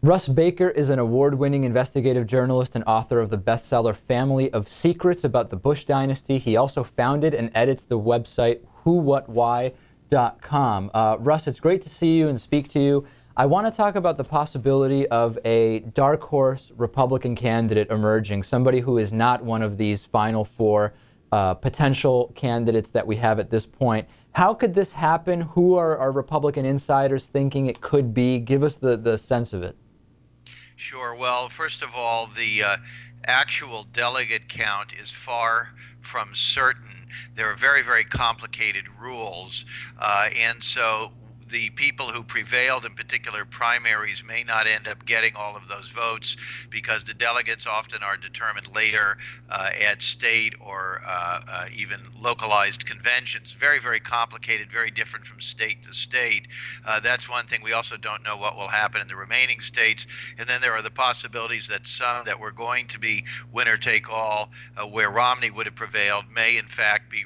Russ Baker is an award-winning investigative journalist and author of the bestseller Family of Secrets about the Bush dynasty. He also founded and edits the website whowhatwhy.com. Russ, it's great to see you and speak to you. I want to talk about the possibility of a dark horse Republican candidate emerging, somebody who is not one of these final four potential candidates that we have at this point. How could this happen? Who are our Republican insiders thinking it could be? Give us the sense of it. Sure. Well, first of all, the actual delegate count is far from certain. There are very, very complicated rules, and so the people who prevailed in particular primaries may not end up getting all of those votes because the delegates often are determined later at state or even localized conventions. Very, very complicated, very different from state to state. That's one thing. We also don't know what will happen in the remaining states. And then there are the possibilities that some that were going to be winner take all, where Romney would have prevailed, may in fact be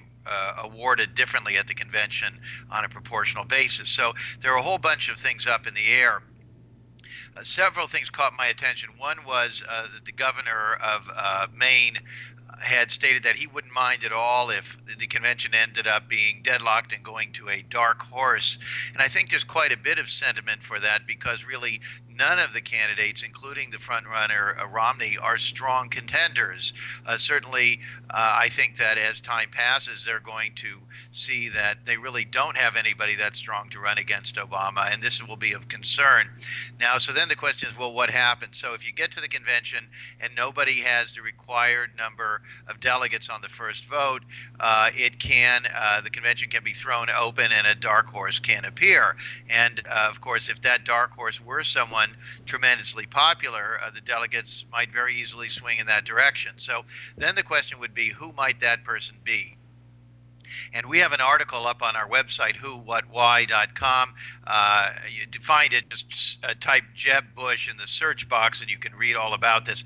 awarded differently at the convention on a proportional basis. So there are a whole bunch of things up in the air. Several things caught my attention. One was that the governor of Maine had stated that he wouldn't mind at all if the convention ended up being deadlocked and going to a dark horse. And I think there's quite a bit of sentiment for that because really none of the candidates, including the frontrunner Romney, are strong contenders. Certainly, I think that as time passes, they're going to see that they really don't have anybody that strong to run against Obama, and this will be of concern. Now, so then the question is, well, what happens? So if you get to the convention and nobody has the required number of delegates on the first vote, the convention can be thrown open and a dark horse can appear. And of course, if that dark horse were someone tremendously popular, the delegates might very easily swing in that direction. So then the question would be, who might that person be? And we have an article up on our website, whowhatwhy.com. To find it, just type Jeb Bush in the search box and you can read all about this.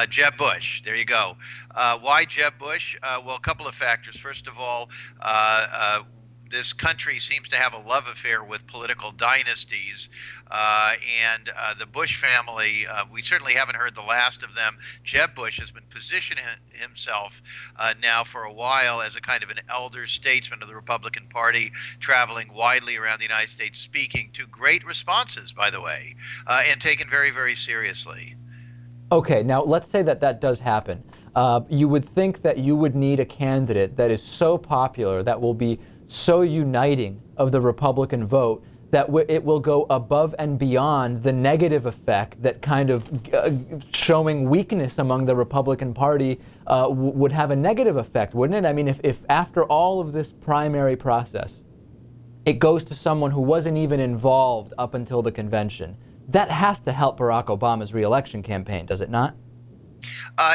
Jeb Bush, there you go. Why Jeb Bush? Well, a couple of factors. First of all, this country seems to have a love affair with political dynasties, and the Bush family, we certainly haven't heard the last of them. Jeb Bush has been positioning himself now for a while as a kind of an elder statesman of the Republican Party, traveling widely around the United States, speaking to great responses, by the way, and taken very, very seriously. Okay, now let's say that that does happen. You would think that you would need a candidate that is so popular, that will be so uniting of the Republican vote, that it will go above and beyond the negative effect that kind of showing weakness among the Republican Party would have a negative effect, wouldn't it? I mean, if after all of this primary process, it goes to someone who wasn't even involved up until the convention, that has to help Barack Obama's re-election campaign, does it not?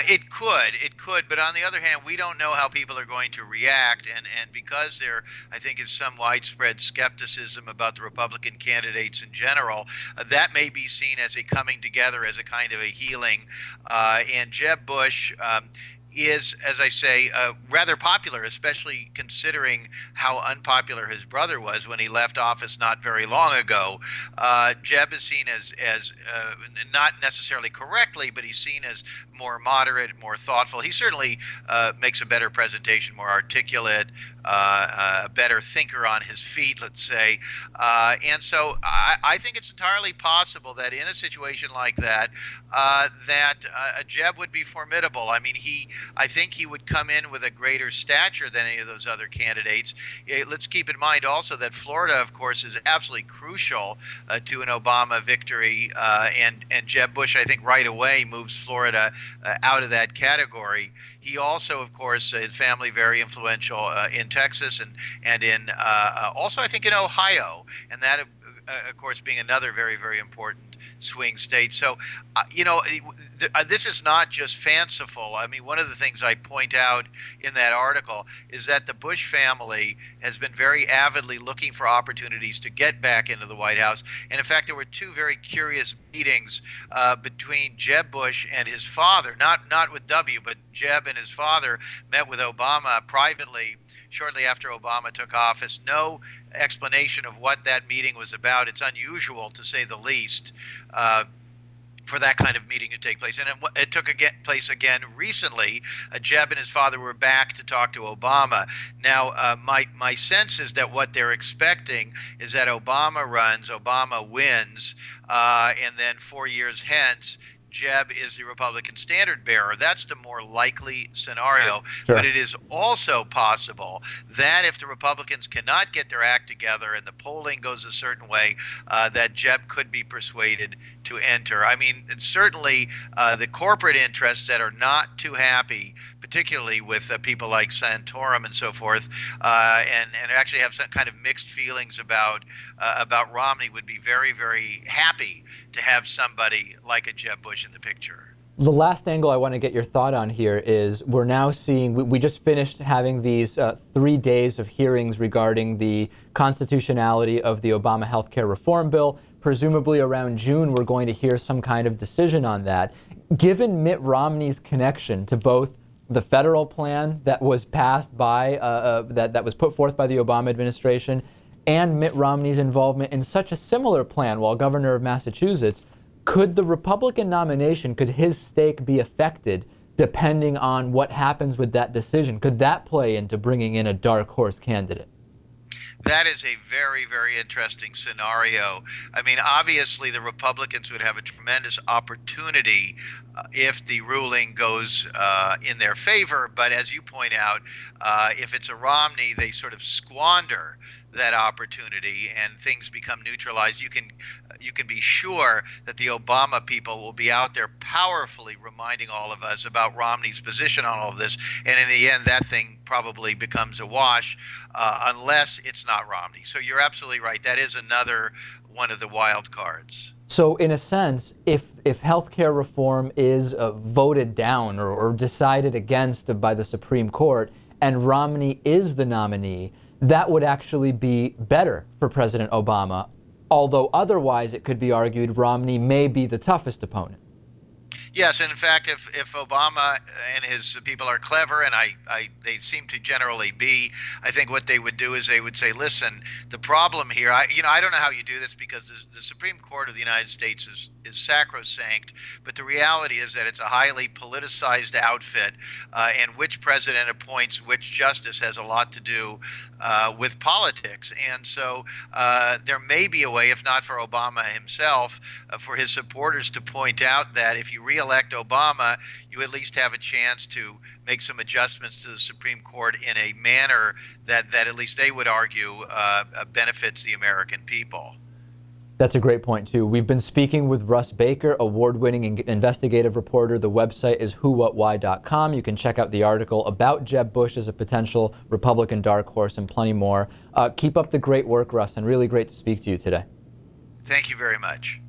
It could, but on the other hand, we don't know how people are going to react, and because there, I think, is some widespread skepticism about the Republican candidates in general, that may be seen as a coming together, as a kind of a healing, and Jeb Bush is, as I say, rather popular, especially considering how unpopular his brother was when he left office not very long ago. Jeb is seen as not necessarily correctly, but he's seen as more moderate, more thoughtful. He certainly makes a better presentation, more articulate, a better thinker on his feet, let's say. And so I think it's entirely possible that in a situation like that, Jeb would be formidable. I mean, I think he would come in with a greater stature than any of those other candidates. Let's keep in mind also that Florida, of course, is absolutely crucial to an Obama victory, and Jeb Bush, I think, right away moves Florida out of that category. He also, of course, his family very influential in Texas and in also, I think, in Ohio, and that, of course, being another very, very important swing state. So, this is not just fanciful. I mean, one of the things I point out in that article is that the Bush family has been very avidly looking for opportunities to get back into the White House. And in fact, there were two very curious meetings between Jeb Bush and his father, not with W, but Jeb and his father met with Obama privately shortly after Obama took office. No explanation of what that meeting was about. It's unusual, to say the least. for that kind of meeting to take place. And it took place again recently. Jeb and his father were back to talk to Obama. Now, my sense is that what they're expecting is that Obama runs, Obama wins, and then 4 years hence, Jeb is the Republican standard bearer. That's the more likely scenario. Sure. But it is also possible that if the Republicans cannot get their act together and the polling goes a certain way, that Jeb could be persuaded to enter. I mean, certainly the corporate interests that are not too happy, particularly with people like Santorum and so forth, and actually have some kind of mixed feelings about Romney, would be very, very happy to have somebody like a Jeb Bush in the picture. The last angle I want to get your thought on here is we're now seeing, we just finished having these 3 days of hearings regarding the constitutionality of the Obama health care reform bill. Presumably around June, we're going to hear some kind of decision on that. Given Mitt Romney's connection to both the federal plan that was passed by, that was put forth by the Obama administration, and Mitt Romney's involvement in such a similar plan while governor of Massachusetts, could the Republican nomination, could his stake be affected depending on what happens with that decision? Could that play into bringing in a dark horse candidate? That is a very, very interesting scenario. I mean, obviously, the Republicans would have a tremendous opportunity if the ruling goes in their favor. But as you point out, if it's a Romney, they sort of squander that opportunity and things become neutralized. You can be sure that the Obama people will be out there powerfully reminding all of us about Romney's position on all of this, and in the end that thing probably becomes a wash unless it's not Romney. So you're absolutely right. That is another one of the wild cards. So in a sense, if healthcare reform is voted down or decided against by the Supreme Court and Romney is the nominee, that would actually be better for President Obama, although otherwise it could be argued Romney may be the toughest opponent. Yes, and in fact, if Obama and his people are clever, and they seem to generally be, I think what they would do is they would say, listen, the problem here, I don't know how you do this because the Supreme Court of the United States is sacrosanct, but the reality is that it's a highly politicized outfit, and which president appoints which justice has a lot to do with politics. And so there may be a way, if not for Obama himself, for his supporters to point out that if you re-elect Obama, you at least have a chance to make some adjustments to the Supreme Court in a manner that at least they would argue benefits the American people. That's a great point, too. We've been speaking with Russ Baker, award-winning investigative reporter. The website is whowhatwhy.com. You can check out the article about Jeb Bush as a potential Republican dark horse and plenty more. Keep up the great work, Russ, and really great to speak to you today. Thank you very much.